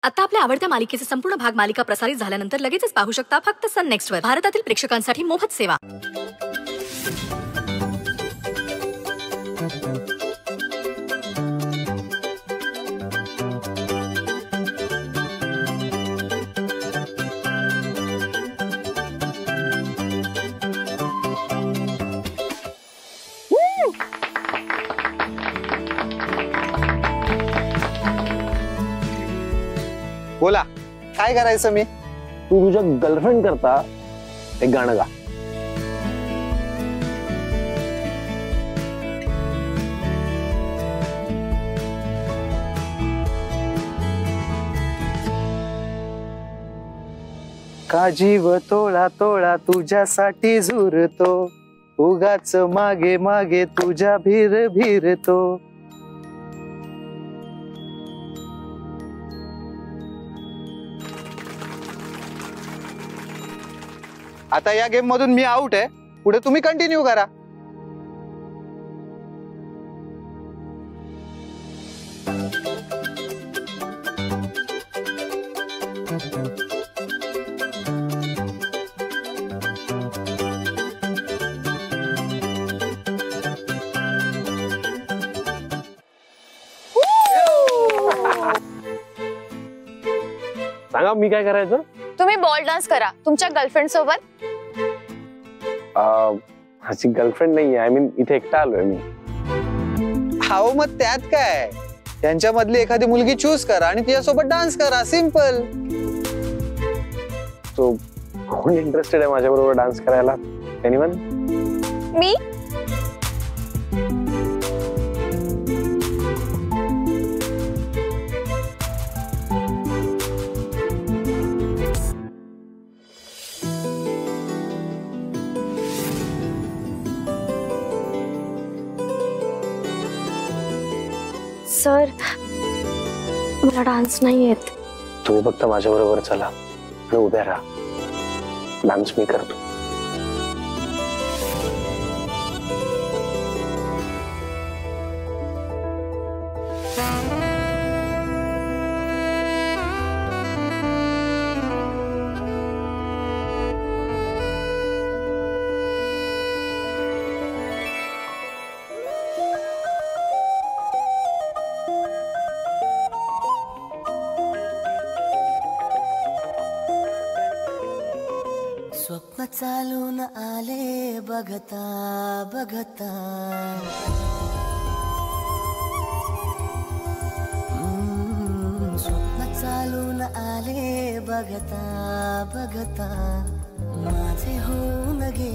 आता आपल्या आवडत्या मालिकेचे संपूर्ण भाग मालिका प्रसारित झाल्यानंतर लगेचच पाहू शकता फक्त सन नेक्स्ट वर. भारतातील प्रेक्षकांसाठी मोफत सेवा. बोला, काय करायचं मी? तू तुझ्या गर्लफ्रेंड करता एक गाणं गा. का जीव तोळा तोळा तुझ्यासाठी झुरतो, उगाच मागे मागे तुझ्या भीर भीरतो. आता या गेम मधून मी आउट आहे. पुढे तुम्ही कंटिन्यू करा. सांगा मी काय करायचं? तुम्ही बॉल डान्स करा तुमच्या गर्लफ्रेंड सोबत. माझी गर्लफ्रेंड नाही आहे. आय मीन इथे एकटा आलोय मी. हाव, मग त्यात काय? त्यांच्यामधली एखादी मुलगी चूज करा आणि तिच्यासोबत डान्स करा. सिंपल. सो कोण इंटरेस्टेड आहे माझ्या बरोबर डान्स करायला? एनीवन? मी सर, मला डान्स नाही येत. तुम्ही फक्त माझ्या बरोबर चला आणि उभ्या राहा. डान्स मी करतो. स्वप्न चालून आले बघता बघता, स्वप्न चालून आले बघता बघता, माझे होऊन गे